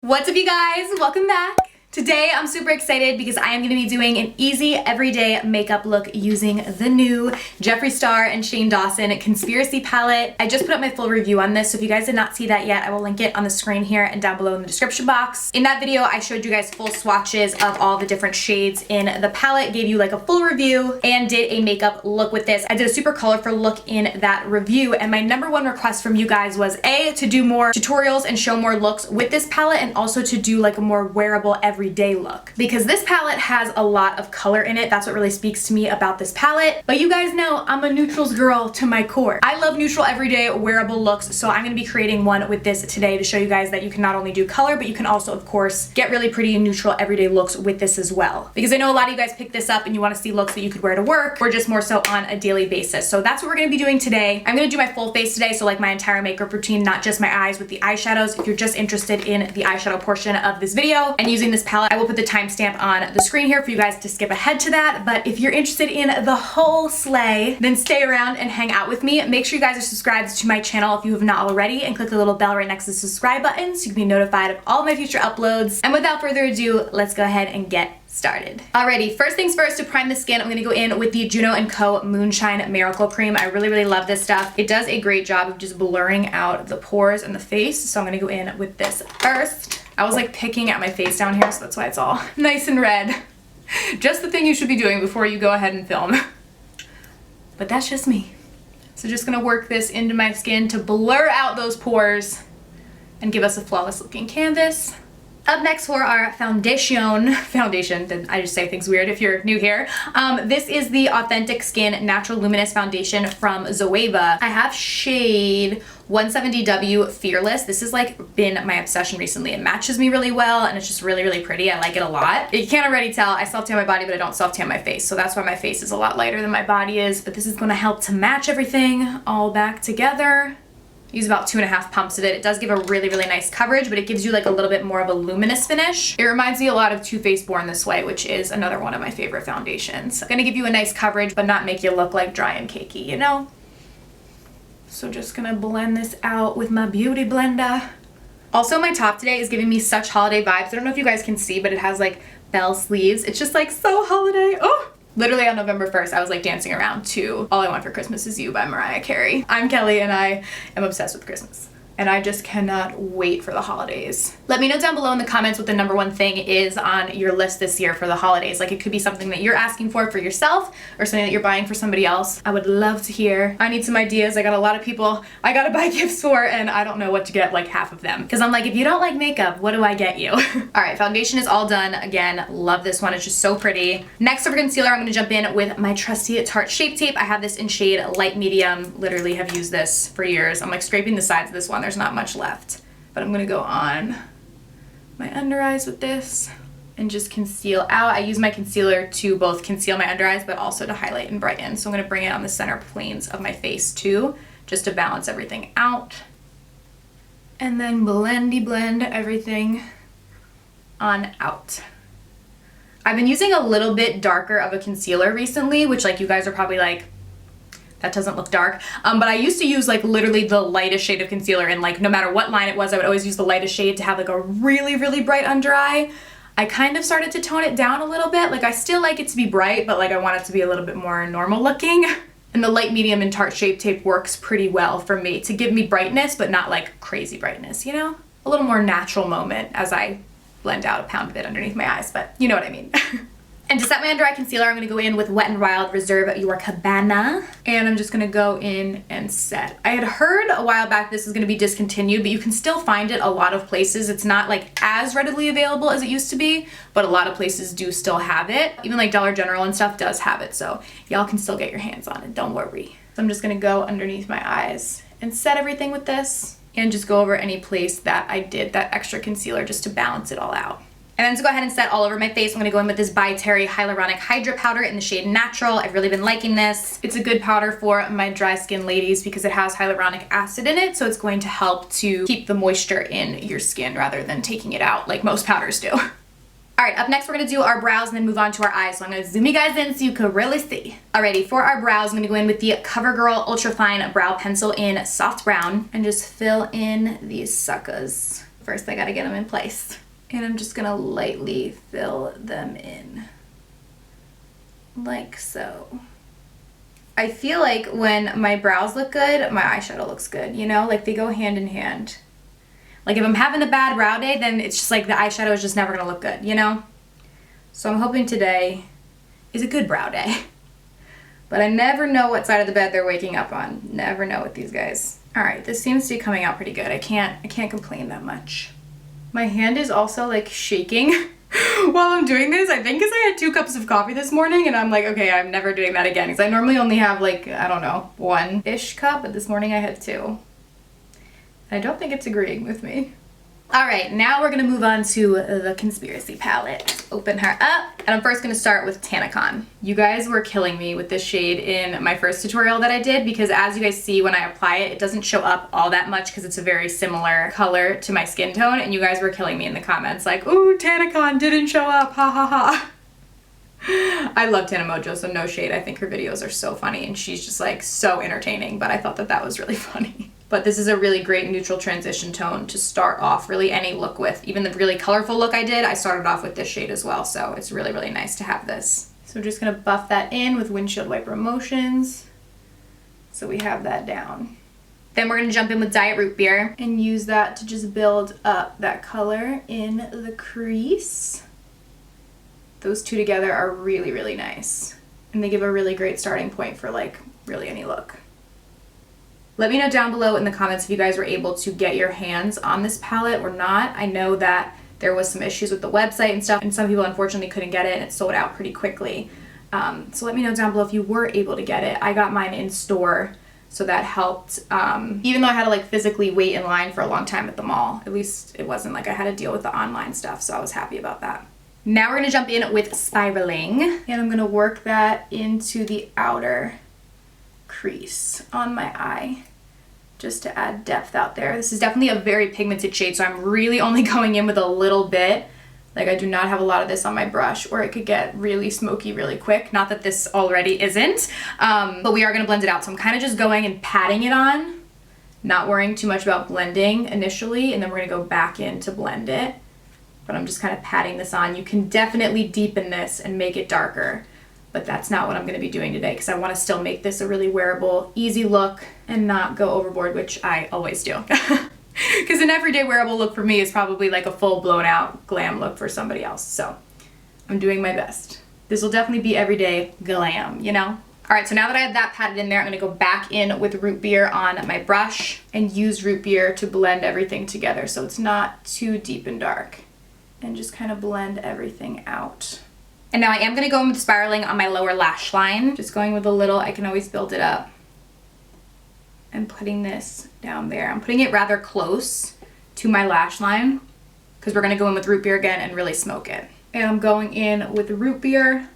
What's up, you guys? Welcome back. Today I'm super excited because I am going to be doing an easy everyday makeup look using the new Jeffree Star and Dawson Conspiracy Palette. I just put up my full review on this, so if you guys did not see that yet, I will link it on the screen here and down below in the description box. In that video, I showed you guys full swatches of all the different shades in the palette, gave you like a full review, and did a makeup look with this. I did a super colorful look in that review, and my #1 request from you guys was to do more tutorials and show more looks with this palette, and also to do like a more wearable everyday look, because this palette has a lot of color in it. That's what really speaks to me about this palette. But you guys know I'm a neutrals girl to my core. I love neutral everyday wearable looks, so I'm going to be creating one with this today to show you guys that you can not only do color, but you can also of course get really pretty neutral everyday looks with this as well, because I know a lot of you guys pick this up and you want to see looks that you could wear to work or just more so on a daily basis. So that's what we're going to be doing today. I'm going to do my full face today, so like my entire makeup routine, not just my eyes with the eyeshadows. If you're just interested in the eyeshadow portion of this video and using this palette, I will put the timestamp on the screen here for you guys to skip ahead to that. But if you're interested in the whole sleigh, then stay around and hang out with me. Make sure you guys are subscribed to my channel if you have not already, and click the little bell right next to the subscribe button so you can be notified of all of my future uploads. And without further ado, let's go ahead and get started. Alrighty, first things first, to prime the skin, I'm going to go in with the Juno & Co. Moonshine Miracle Cream. I really love this stuff. It does a great job of just blurring out the pores in the face, so I'm going to go in with this first. I was like picking at my face down here, so that's why it's all nice and red. Just the thing you should be doing before you go ahead and film. But that's just me. So just gonna work this into my skin to blur out those pores and give us a flawless looking canvas. Up next for our foundation, I just say things weird if you're new here. This is the Authentic Skin Natural Luminous Foundation from Zoeva. I have shade 170W Fearless. This has like been my obsession recently. It matches me really well and it's just really pretty. I like it a lot. You can't already tell, I self-tan my body, but I don't self-tan my face. So that's why my face is a lot lighter than my body is. But this is gonna help to match everything all back together. Use about 2.5 pumps of it. It does give a really nice coverage, but it gives you like a little bit more of a luminous finish. It reminds me a lot of Too Faced Born This Way, which is another one of my favorite foundations. Gonna give you a nice coverage, but not make you look like dry and cakey, you know? So just gonna blend this out with my beauty blender. Also, my top today is giving me such holiday vibes. I don't know if you guys can see, but it has like bell sleeves. It's just like so holiday. Oh! Literally on November 1st, I was like dancing around to All I Want for Christmas Is You by Mariah Carey. I'm Kelly and I am obsessed with Christmas. And I just cannot wait for the holidays. Let me know down below in the comments what the #1 thing is on your list this year for the holidays. Like, it could be something that you're asking for yourself or something that you're buying for somebody else. I would love to hear. I need some ideas. I got a lot of people I gotta buy gifts for, and I don't know what to get like half of them. Because I'm like, if you don't like makeup, what do I get you? Alright, foundation is all done. Again, love this one. It's just so pretty. Next for concealer, I'm gonna jump in with my trusty Tarte Shape Tape. I have this in shade light medium. Literally have used this for years. I'm like scraping the sides of this one. There's not much left, but I'm gonna go on my under eyes with this and just conceal out. I use my concealer to both conceal my under eyes, but also to highlight and brighten. So I'm gonna bring it on the center planes of my face too, just to balance everything out. And then blend everything on out. I've been using a little bit darker of a concealer recently, which like you guys are probably like, that doesn't look dark. But I used to use like literally the lightest shade of concealer, and like no matter what line it was, I would always use the lightest shade to have like a really bright under eye. I kind of started to tone it down a little bit. Like I still like it to be bright, but like I want it to be a little bit more normal looking. And the light medium in Tarte Shape Tape works pretty well for me to give me brightness, but not like crazy brightness, you know? A little more natural moment as I blend out a pound of it underneath my eyes, but you know what I mean. And to set my under eye concealer, I'm going to go in with Wet n Wild Reserve Your Cabana. And I'm just going to go in and set. I had heard a while back this is going to be discontinued, but you can still find it a lot of places. It's not like as readily available as it used to be, but a lot of places do still have it. Even like Dollar General and stuff does have it, so y'all can still get your hands on it, don't worry. So I'm just going to go underneath my eyes and set everything with this, and just go over any place that I did that extra concealer just to balance it all out. And then to go ahead and set all over my face, I'm gonna go in with this by Terry Hyaluronic Hydra powder in the shade Natural. I've really been liking this. It's a good powder for my dry skin ladies because it has hyaluronic acid in it, so it's going to help to keep the moisture in your skin rather than taking it out like most powders do. Alright, up next we're gonna do our brows and then move on to our eyes. So I'm gonna zoom you guys in so you can really see. Alrighty, for our brows, I'm gonna go in with the Covergirl Ultra Fine Brow Pencil in Soft Brown and just fill in these suckers. first I gotta get them in place. And I'm just gonna lightly fill them in. Like so. I feel like when my brows look good, my eyeshadow looks good, you know? Like they go hand in hand. Like if I'm having a bad brow day, then it's just like the eyeshadow is just never gonna look good, you know? So I'm hoping today is a good brow day. But I never know what side of the bed they're waking up on. Never know with these guys. All right, this seems to be coming out pretty good. I can't complain that much. My hand is also like shaking while I'm doing this. I think because I had 2 cups of coffee this morning and I'm like, okay, I'm never doing that again. Because I normally only have like, I don't know, 1-ish cup, but this morning I had 2. I don't think it's agreeing with me. All right, now we're gonna move on to the Conspiracy Palette. Open her up, and I'm first gonna start with Tanacon. You guys were killing me with this shade in my first tutorial that I did because as you guys see when I apply it, it doesn't show up all that much because it's a very similar color to my skin tone, and you guys were killing me in the comments like, ooh, Tanacon didn't show up, ha ha ha. I love Tana Mojo, so no shade. I think her videos are so funny and she's just like so entertaining, but I thought that that was really funny. But this is a really great neutral transition tone to start off really any look with. Even the really colorful look I did, I started off with this shade as well, so it's really, really nice to have this. So we're just gonna buff that in with windshield wiper motions. So we have that down. Then we're gonna jump in with Diet Root Beer and use that to just build up that color in the crease. Those two together are really, really nice. And they give a really great starting point for like really any look. Let me know down below in the comments if you guys were able to get your hands on this palette or not. I know that there was some issues with the website and stuff, and some people unfortunately couldn't get it and it sold out pretty quickly. So let me know down below if you were able to get it. I got mine in store, so that helped. Even though I had to like physically wait in line for a long time at the mall, at least it wasn't like I had to deal with the online stuff, so I was happy about that. Now we're gonna jump in with Spiraling, and I'm gonna work that into the outer crease on my eye, just to add depth out there. This is definitely a very pigmented shade, so I'm really only going in with a little bit. Like I do not have a lot of this on my brush, or it could get really smoky really quick. Not that this already isn't, but we are gonna blend it out. So I'm kind of just going and patting it on, not worrying too much about blending initially, and then we're gonna go back in to blend it. But I'm just kind of patting this on. You can definitely deepen this and make it darker, but that's not what I'm gonna be doing today because I wanna still make this a really wearable, easy look and not go overboard, which I always do. Because an everyday wearable look for me is probably like a full blown out glam look for somebody else. So I'm doing my best. This will definitely be everyday glam, you know? All right, so now that I have that patted in there, I'm gonna go back in with Root Beer on my brush and use Root Beer to blend everything together so it's not too deep and dark. And just kind of blend everything out. And now I am gonna go in with Spiraling on my lower lash line. Just going with a little, I can always build it up. And putting this down there. I'm putting it rather close to my lash line because we're gonna go in with Root Beer again and really smoke it. And I'm going in with the Root Beer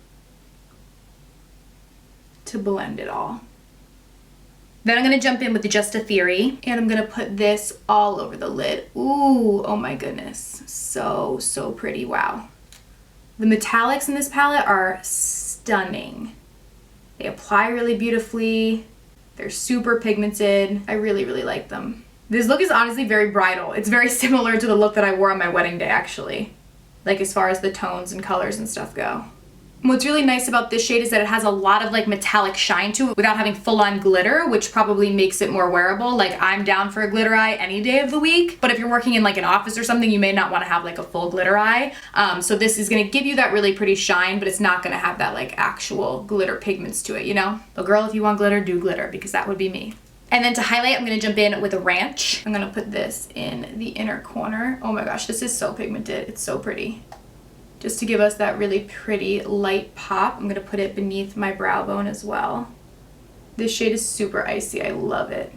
to blend it all. Then I'm gonna jump in with the Just a Theory, and I'm gonna put this all over the lid. Ooh, oh my goodness. So, so pretty, wow. The metallics in this palette are stunning. They apply really beautifully. They're super pigmented. I really, really like them. This look is honestly very bridal. It's very similar to the look that I wore on my wedding day, actually. Like as far as the tones and colors and stuff go. What's really nice about this shade is that it has a lot of like metallic shine to it without having full-on glitter, which probably makes it more wearable. Like I'm down for a glitter eye any day of the week, but if you're working in like an office or something, you may not want to have like a full glitter eye. So this is gonna give you that really pretty shine, but it's not gonna have that like actual glitter pigments to it, you know? But girl, if you want glitter, do glitter, because that would be me. And then to highlight, I'm gonna jump in with a Ranch. I'm gonna put this in the inner corner. Oh my gosh, this is so pigmented. It's so pretty. Just to give us that really pretty light pop, I'm gonna put it beneath my brow bone as well. This shade is super icy, I love it.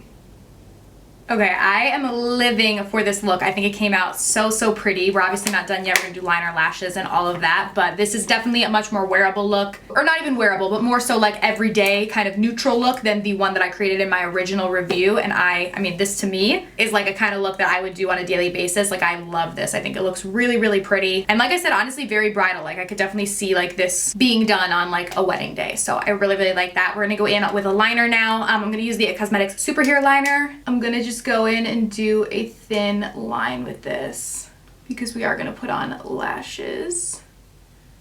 Okay, I am living for this look. I think it came out so, so pretty. We're obviously not done yet. We're gonna do liner, lashes, and all of that, but this is definitely a much more wearable look, or not even wearable, but more so like everyday kind of neutral look than the one that I created in my original review. And I mean, this to me is like a kind of look that I would do on a daily basis. Like I love this. I think it looks really, really pretty. And like I said, honestly, very bridal. Like I could definitely see like this being done on like a wedding day. So I really, really like that. We're gonna go in with a liner now. I'm gonna use the It Cosmetics Superhero Liner. I'm gonna just just go in and do a thin line with this because we are going to put on lashes.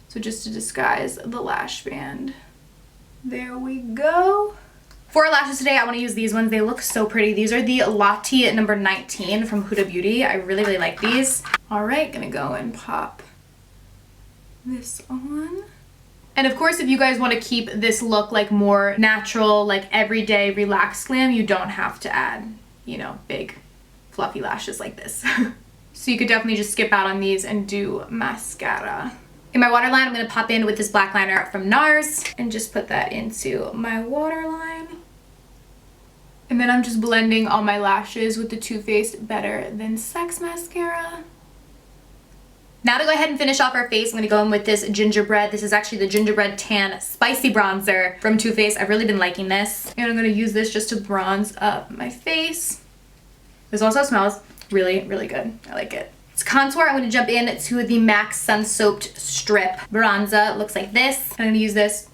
So just to disguise the lash band. There we go. For our lashes today, I want to use these ones. They look so pretty. These are the Lottie number 19 from Huda Beauty. I really, really like these. All right, gonna go and pop this on. And of course, if you guys want to keep this look like more natural, like everyday relaxed glam, you don't have to add, you know, big fluffy lashes like this. So you could definitely just skip out on these and do mascara. In my waterline, I'm going to pop in with this black liner from NARS and just put that into my waterline. And then I'm just blending all my lashes with the Too Faced Better Than Sex mascara. Now to go ahead and finish off our face, I'm going to go in with this gingerbread. This is actually the Gingerbread Tan Spicy Bronzer from Too Faced. I've really been liking this. And I'm going to use this just to bronze up my face. This also smells really, really good. I like it. To contour, I'm going to jump in to the MAC Sun Soaked Strip Bronzer. It looks like this. I'm going to use this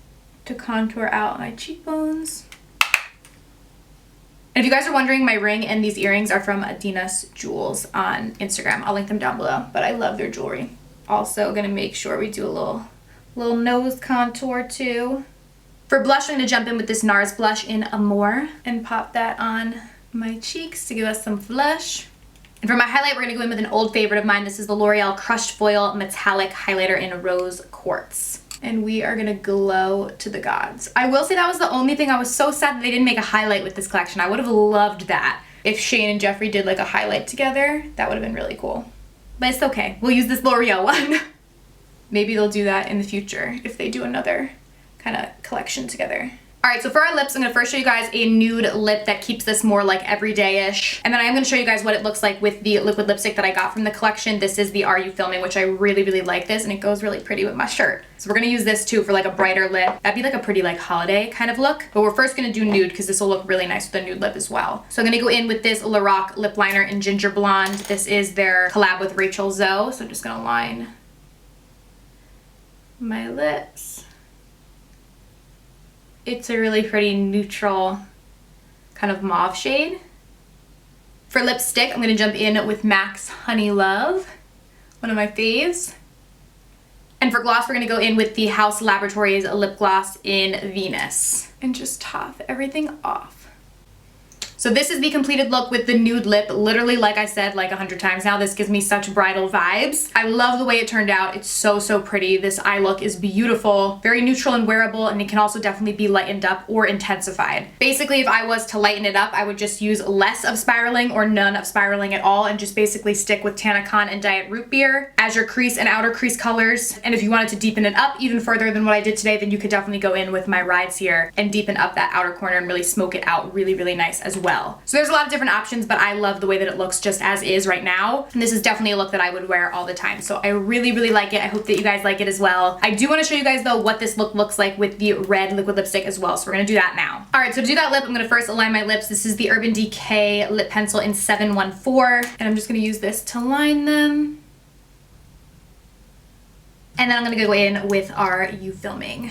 to contour out my cheekbones. And if you guys are wondering, my ring and these earrings are from Adina's Jewels on Instagram. I'll link them down below, but I love their jewelry. Also gonna make sure we do a little nose contour too. For blush, I'm gonna jump in with this NARS blush in Amour and pop that on my cheeks to give us some flush. And for my highlight, we're gonna go in with an old favorite of mine. This is the L'Oreal Crushed Foil Metallic Highlighter in Rose Quartz. And we are gonna glow to the gods. I will say that was the only thing. I was so sad that they didn't make a highlight with this collection. I would have loved that. If Shane and Jeffree did like a highlight together, that would have been really cool. But it's okay, we'll use this L'Oreal one. Maybe they'll do that in the future if they do another kind of collection together. All right, so for our lips, I'm gonna first show you guys a nude lip that keeps this more like everyday-ish. And then I am gonna show you guys what it looks like with the liquid lipstick that I got from the collection. This is the Are You Filming, which I really, really like this, and it goes really pretty with my shirt. So we're gonna use this too for like a brighter lip. That'd be like a pretty like holiday kind of look. But we're first gonna do nude because this will look really nice with a nude lip as well. So I'm gonna go in with this Lorac lip liner in Ginger Blonde. This is their collab with Rachel Zoe. So I'm just gonna line my lips. It's a really pretty neutral kind of mauve shade. For lipstick, I'm gonna jump in with MAC's Honeylove, one of my faves. And for gloss, we're gonna go in with the House Laboratories lip gloss in Venus and just top everything off. So this is the completed look with the nude lip. Literally, like I said like 100 times now, this gives me such bridal vibes. I love the way it turned out. It's so, so pretty. This eye look is beautiful, very neutral and wearable, and it can also definitely be lightened up or intensified. Basically, if I was to lighten it up, I would just use less of spiraling or none of spiraling at all and just basically stick with Tanacon and Diet Root Beer as your crease and outer crease colors. And if you wanted to deepen it up even further than what I did today, then you could definitely go in with my Rides here and deepen up that outer corner and really smoke it out really, really nice as well. So there's a lot of different options, but I love the way that it looks just as is right now. And this is definitely a look that I would wear all the time. So I really, really like it. I hope that you guys like it as well. I do want to show you guys though what this look looks like with the red liquid lipstick as well. So we're gonna do that now. All right, so to do that lip, I'm gonna first align my lips. This is the Urban Decay lip pencil in 714. And I'm just gonna use this to line them. And then I'm gonna go in with Are You Filming?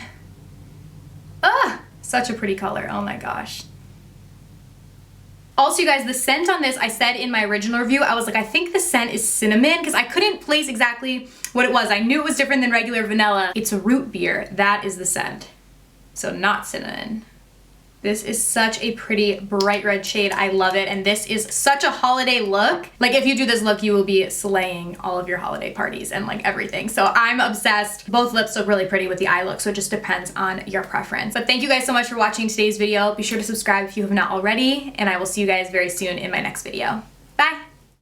Ah, such a pretty color, oh my gosh. Also, you guys, the scent on this, I said in my original review, I was like, I think the scent is cinnamon because I couldn't place exactly what it was. I knew it was different than regular vanilla. It's a root beer. That is the scent. So not cinnamon. This is such a pretty bright red shade. I love it. And this is such a holiday look. Like if you do this look, you will be slaying all of your holiday parties and like everything. So I'm obsessed. Both lips look really pretty with the eye look. So it just depends on your preference. But thank you guys so much for watching today's video. Be sure to subscribe if you have not already. And I will see you guys very soon in my next video. Bye.